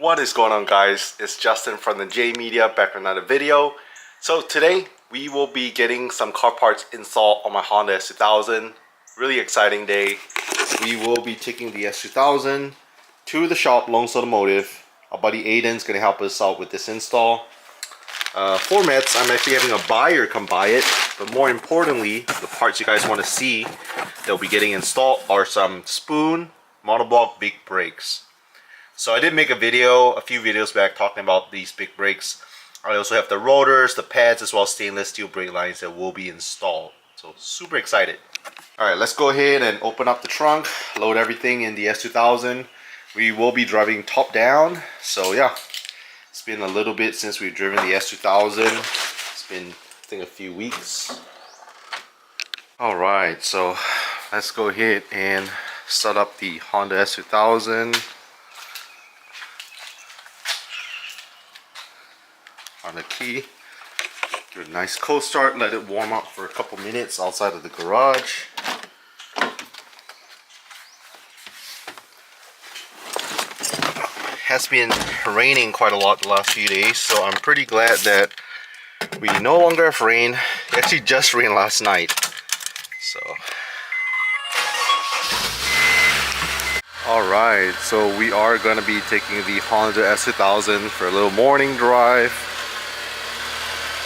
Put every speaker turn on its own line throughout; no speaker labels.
What is going on, guys? It's Justin from the J Media back with another video. So today we will be getting some car parts installed on my Honda S2000. Really exciting day. We will be taking the S2000 to the shop, Loans Automotive. Our buddy Aiden's gonna help us out with this install. Formats, I'm actually having a buyer come buy it, but more importantly, the parts you guys want to see that we'll be getting installed are some spoon monoblock big brakes. So I did make a few videos back talking about these big brakes. I also have the rotors, the pads, as well as stainless steel brake lines that will be installed. So super excited. Alright, let's go ahead and open up the trunk, load everything in the S2000. We will be driving top down. So yeah, it's been a little bit since we've driven the S2000. It's been, I think, a few weeks. Alright, so let's go ahead and start up the Honda S2000. On the key, give it a nice cold start, let it warm up for a couple minutes outside of the garage. It has been raining quite a lot the last few days, so I'm pretty glad that we no longer have rain. It actually just rained last night. So alright, so we are going to be taking the Honda S2000 for a little morning drive.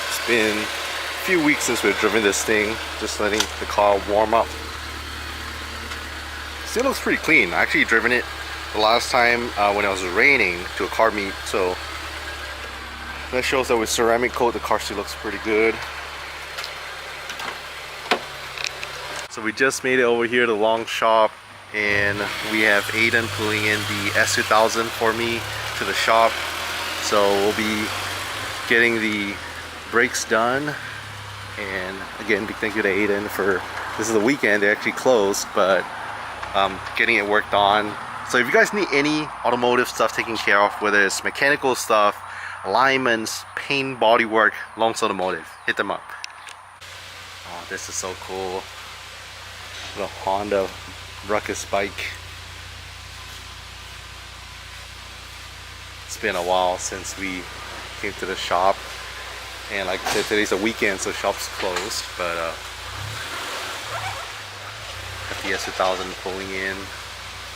It's been a few weeks since we've driven this thing, just letting the car warm up. Still looks pretty clean. I actually driven it the last time when it was raining to a car meet, so that shows that with ceramic coat the car still looks pretty good. So we just made it over here to the long shop, and we have Aiden pulling in the S2000 for me to the shop. So we'll be getting the brakes done, and again, big thank you to Aiden for, this is the weekend, they actually closed, but getting it worked on. So if you guys need any automotive stuff taken care of, whether it's mechanical stuff, alignments, paint, body work, Loans Automotive, hit them up. Oh, this is so cool. The Honda Ruckus bike. It's been a while since we came to the shop, and like I said, today's a weekend, so shop's closed, but got the S2000 pulling in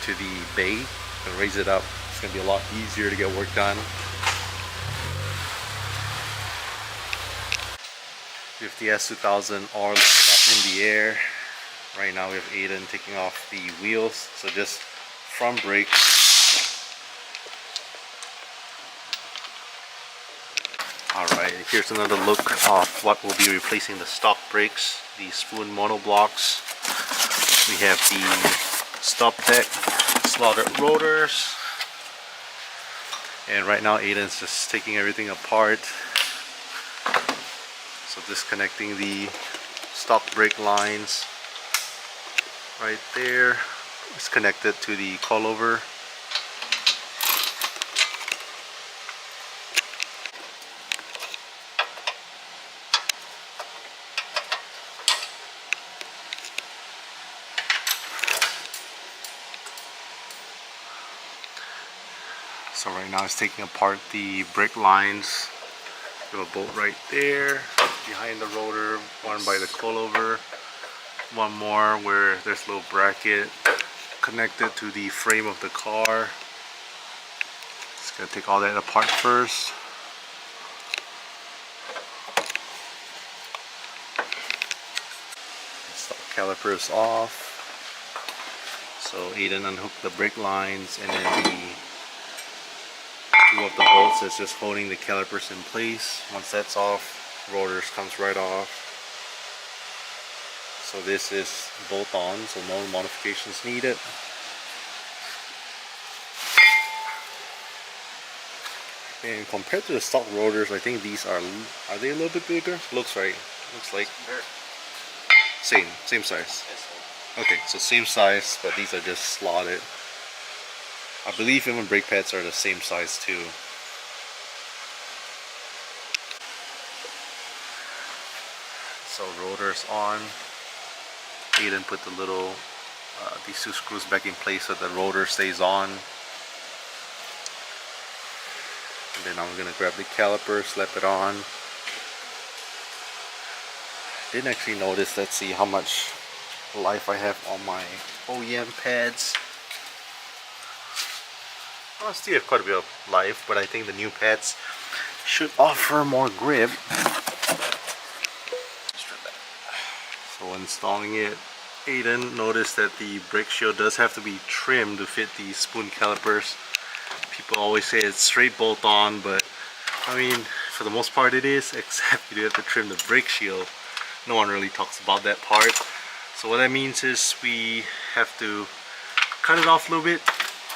to the bay and raise it up. It's gonna be a lot easier to get work done. We have the S2000 all lifted up in the air. Right now we have Aiden taking off the wheels, so just front brakes. Alright, here's another look of what will be replacing the stock brakes, the spoon monoblocks. We have the stop deck, slotted rotors, and right now Aiden's just taking everything apart. So disconnecting the stock brake lines. Right there, it's connected to the coilover. So right now it's taking apart the brake lines. We have a bolt right there behind the rotor, one by the coilover, one more where there's a little bracket connected to the frame of the car. Just gonna take all that apart first. Stop calipers off. So Aiden unhooked the brake lines, and then the two of the bolts is just holding the calipers in place. Once that's off, rotors comes right off. So this is bolt on, so no modifications needed. And compared to the stock rotors, I think these are they a little bit bigger? Looks right. Looks like same size. Okay, so same size, but these are just slotted. I believe even brake pads are the same size too. So rotors on. Aiden put the little these two screws back in place so the rotor stays on. then I'm gonna grab the caliper, slap it on. Didn't actually notice, let's see how much life I have on my OEM pads. I still have quite a bit of life, but I think the new pads should offer more grip. So installing it, Aiden noticed that the brake shield does have to be trimmed to fit the spoon calipers. People always say it's straight bolt on, but I mean, for the most part it is, except you do have to trim the brake shield. No one really talks about that part. So what that means is we have to cut it off a little bit.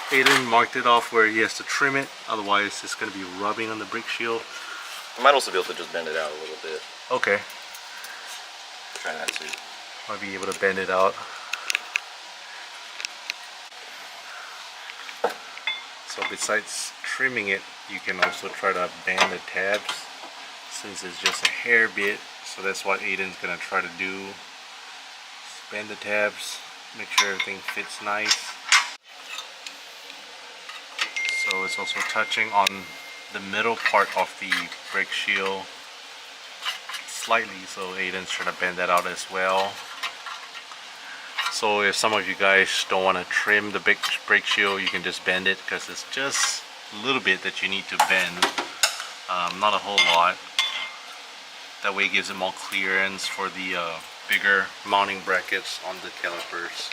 Aiden marked it off where he has to trim it, otherwise it's going to be rubbing on the brake shield.
You might also be able to just bend it out a little bit.
Okay.
Try that too.
Might be able to bend it out. So besides trimming it, you can also try to bend the tabs, since it's just a hair bit. So that's what Aiden's gonna try to do. Just bend the tabs, make sure everything fits nice. So it's also touching on the middle part of the brake shield slightly, so Aiden's trying to bend that out as well. So if some of you guys don't want to trim the brake shield, you can just bend it, because it's just a little bit that you need to bend, not a whole lot. That way it gives it more clearance for the bigger mounting brackets on the calipers.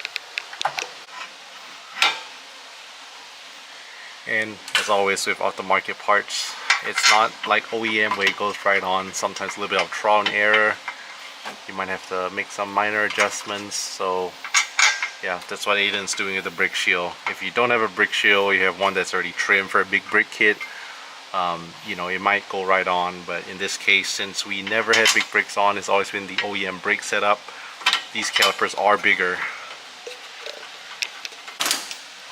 And as always with aftermarket parts, it's not like OEM where it goes right on. Sometimes a little bit of trial and error. You might have to make some minor adjustments. So yeah, that's what Aiden's doing with the brake shield. If you don't have a brake shield, you have one that's already trimmed for a big brake kit, you know, it might go right on. But in this case, since we never had big brakes on, it's always been the OEM brake setup, these calipers are bigger.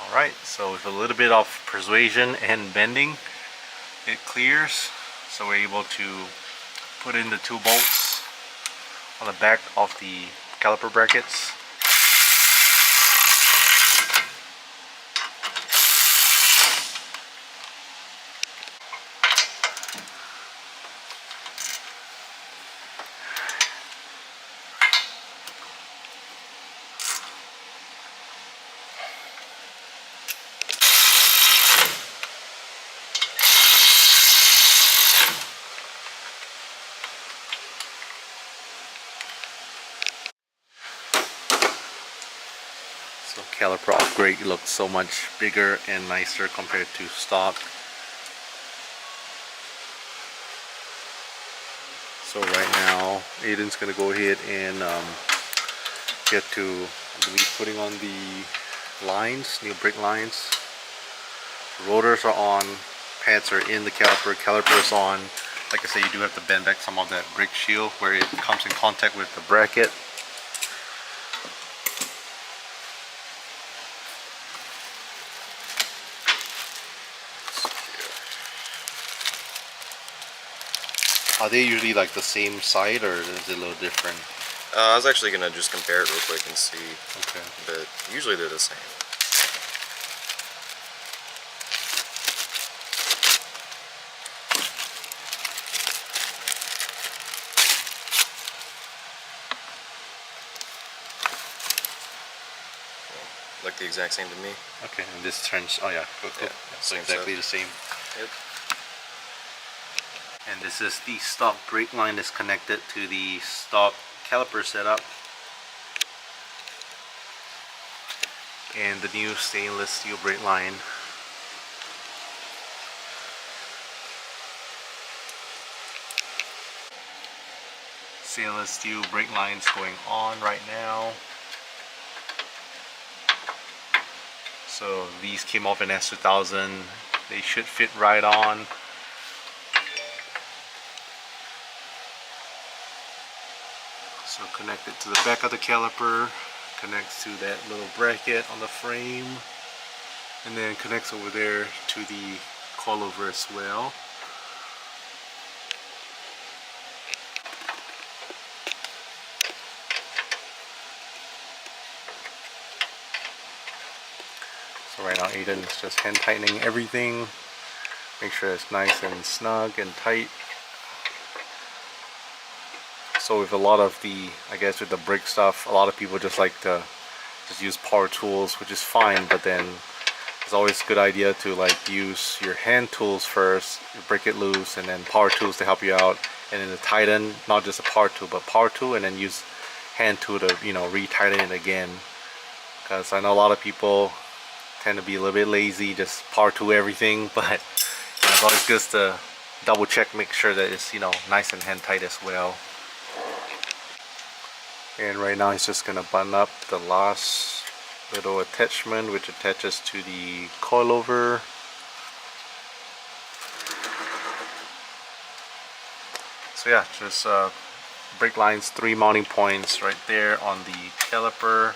Alright, so with a little bit of persuasion and bending, it clears. So we're able to put in the 2 bolts on the back of the caliper brackets. So caliper upgrade looks so much bigger and nicer compared to stock. So right now Aiden's gonna go ahead and get to, I believe, putting on the lines, new brake lines. Rotors are on, pads are in the caliper, caliper is on. Like I said, you do have to bend back some of that brake shield where it comes in contact with the bracket. Are they usually like the same side, or is it a little different?
I was actually gonna just compare it real quick and see.
Okay.
But usually they're the same. Look the exact same to me.
Okay, and this turns, oh yeah, cool.
Yeah, same
exactly
stuff.
the same.
Yep.
And this is the stock brake line that's connected to the stock caliper setup. And the new stainless steel brake line. Stainless steel brake lines going on right now. So these came off in S2000. They should fit right on. So connect it to the back of the caliper, connects to that little bracket on the frame, and then connects over there to the coilover as well. So right now Aiden is just hand tightening everything. Make sure it's nice and snug and tight. So with a lot of the, I guess with the brick stuff, a lot of people just like to just use power tools, which is fine, but then it's always a good idea to like use your hand tools first, break it loose, and then power tools to help you out, and then to tighten, not just a power tool, but power tool, and then use hand tool to, you know, re-tighten it again. Because I know a lot of people tend to be a little bit lazy, just power tool everything, but you know, it's always good to double check, make sure that it's, you know, nice and hand tight as well. And right now he's just gonna button up the last little attachment, which attaches to the coilover. So yeah, just brake lines, 3 mounting points right there on the caliper,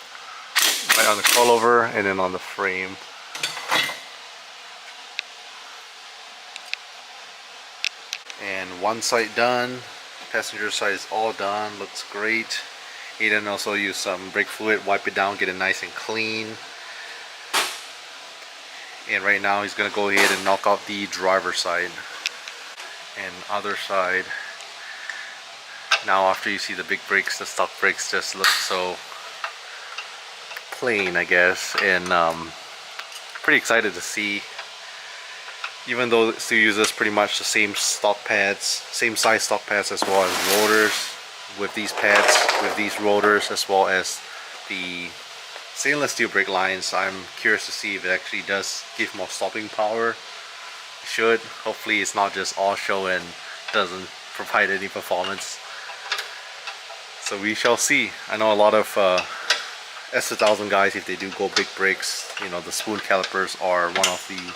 right on the coilover, and then on the frame. And one side done, passenger side is all done, looks great. Aiden also used some brake fluid, wipe it down, get it nice and clean. And right now he's gonna go ahead and knock out the driver side and other side. Now after you see the big brakes, the stock brakes just look so plain, I guess, and pretty excited to see. Even though it still uses pretty much the same stock pads, same size stock pads, as well as rotors. With these pads, with these rotors, as well as the stainless steel brake lines, I'm curious to see if it actually does give more stopping power. It should. Hopefully it's not just all show and doesn't provide any performance. So we shall see. I know a lot of S2000 guys, if they do go big brakes, you know, the spoon calipers are one of the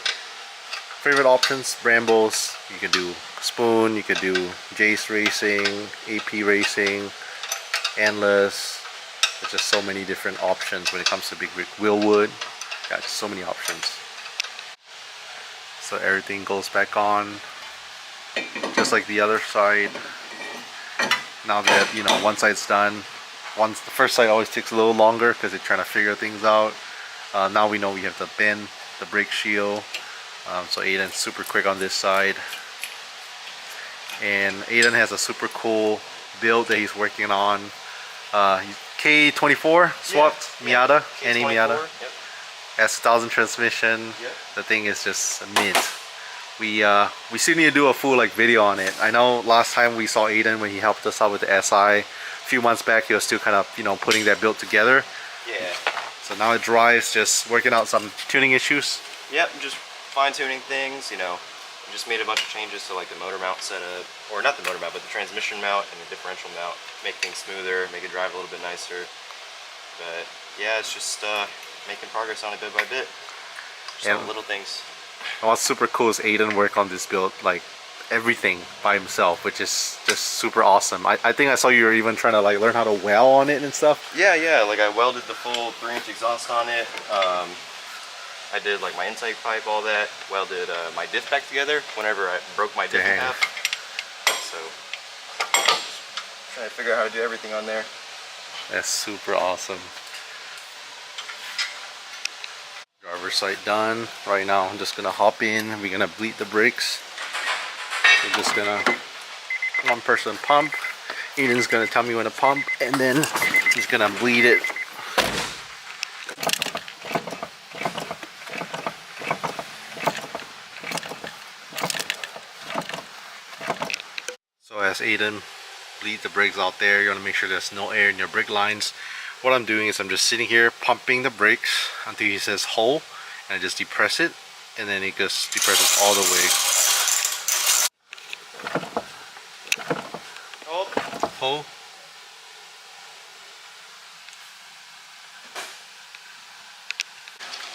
favorite options. Brambos, you can do spoon, you could do Jace Racing, AP Racing, Endless. There's just so many different options when it comes to big rig. Willwood, yeah, just so many options. So everything goes back on, just like the other side. Now that, you know, one side's done, the first side always takes a little longer because they're trying to figure things out. Now we know we have to bend the brake shield. So Aiden's super quick on this side. And Aiden has a super cool build that he's working on. K24 swapped, yeah, Miata, any Miata. Yep. S2000 transmission. Yep. The thing is just mint. We still need to do a full like video on it. I know last time we saw Aiden when he helped us out with the SI. A few months back he was still kind of, you know, putting that build together. Yeah. So now it drives, just working out some tuning issues. Yep, just fine-tuning things, you know. Just made a bunch of changes to like the motor mount setup, or not the motor mount, but the transmission mount and the differential mount. Make things smoother, make it drive a little bit nicer. But yeah, it's just making progress on it bit by bit. Some little things. And what's super cool is Aiden worked on this build, like everything by himself, which is just super awesome. I think I saw you were even trying to like learn how to weld on it and stuff. Yeah, like I welded the full 3-inch exhaust on it. I did like my intake pipe, all that. Welded my diff back together whenever I broke my diff in half. So, trying to figure out how to do everything on there. That's super awesome. Driver side done. Right now I'm just gonna hop in. We're gonna bleed the brakes. We're just gonna one person pump. Aiden's gonna tell me when to pump, and then he's gonna bleed it. So as Aiden bleeds the brakes out there, you want to make sure there's no air in your brake lines. What I'm doing is I'm just sitting here pumping the brakes until he says hold, and I just depress it, and then it just depresses all the way. Hold. Hold.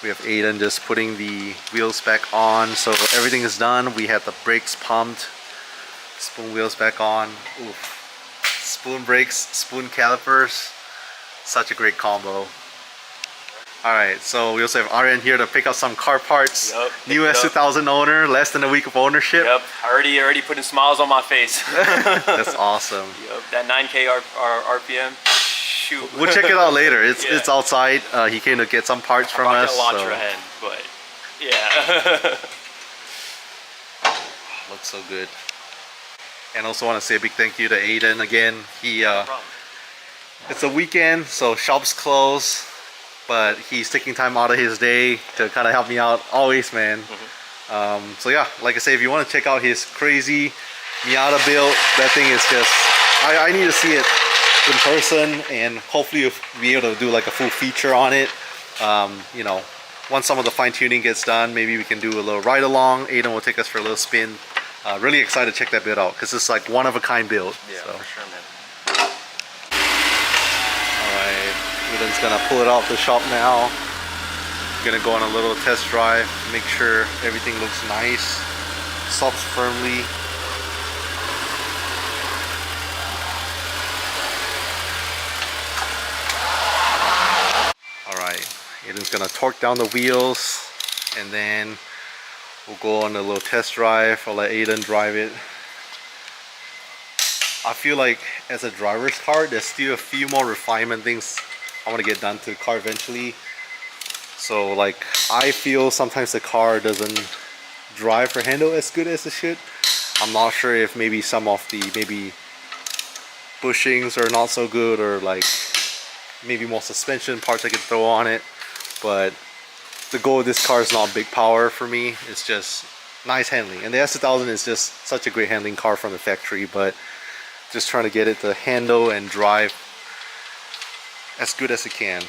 We have Aiden just putting the wheels back on, so everything is done. We have the brakes pumped. Spoon wheels back on. Oof. Spoon brakes, spoon calipers. Such a great combo. Alright, so we also have Aryan here to pick up some car parts. Yep, new S2000 owner, less than a week of ownership.
Yep, already putting smiles on my face.
That's awesome.
Yep, that 9K RPM. Shoot.
We'll check it out later. It's outside. He came to get some parts from us.
That launcher ahead, but yeah.
looks so good. And also want to say a big thank you to Aiden again. He it's a weekend, so shop's closed, but he's taking time out of his day to kind of help me out always, man. So yeah, like I say, if you want to check out his crazy Miata build, that thing is just, I need to see it in person, and hopefully you'll be able to do like a full feature on it. You know, once some of the fine tuning gets done, maybe we can do a little ride along. Aiden will take us for a little spin. Really excited to check that build out because it's like one of a kind build.
Yeah,
so.
for sure, man.
Alright, Aiden's gonna pull it off the shop now. Gonna go on a little test drive, make sure everything looks nice, stops firmly. Alright, Aiden's gonna torque down the wheels, and then we'll go on a little test drive. I'll let Aiden drive it. I feel like as a driver's car, there's still a few more refinement things I want to get done to the car eventually. So like, I feel sometimes the car doesn't drive or handle as good as it should. I'm not sure if maybe some of the bushings are not so good, or like maybe more suspension parts I could throw on it. But the goal of this car is not big power for me. It's just nice handling. And the S2000 is just such a great handling car from the factory, but just trying to get it to handle and drive as good as it can.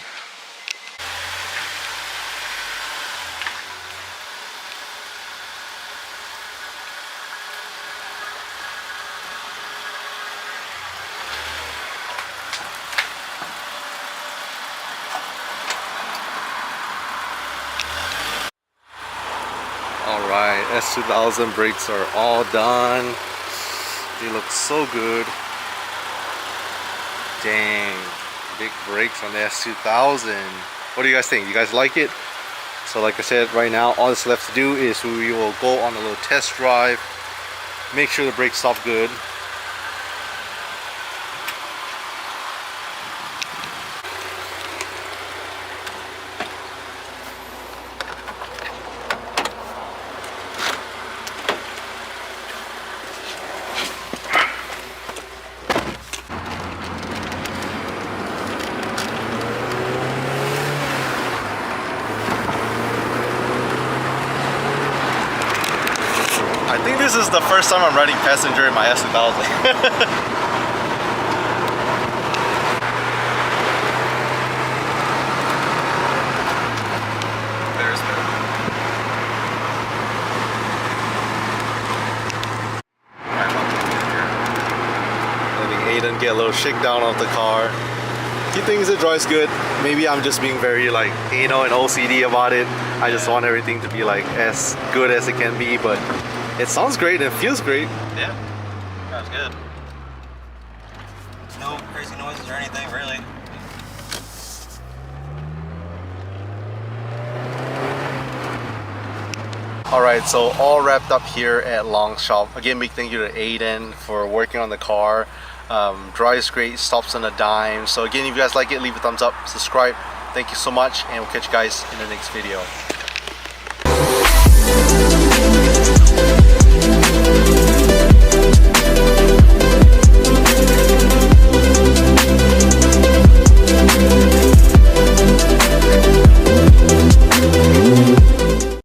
Alright, S2000 brakes are all done. They look so good. Dang, big brakes on the S2000. What do you guys think? You guys like it? So like I said, right now all that's left to do is we will go on a little test drive, make sure the brakes stop good. I think this is the first time I'm riding passenger in my S2000.
There's the...
Letting Aiden get a little shakedown of the car. He thinks it drives good. Maybe I'm just being very like anal and OCD about it. I just want everything to be like as good as it can be, but it sounds great and it feels great.
Yeah, sounds good. No crazy noises or anything, really.
Alright, so all wrapped up here at Long Shop. Again, big thank you to Aiden for working on the car. Drives great, stops on a dime. So again, if you guys like it, leave a thumbs up, subscribe. Thank you so much, and we'll catch you guys in the next video.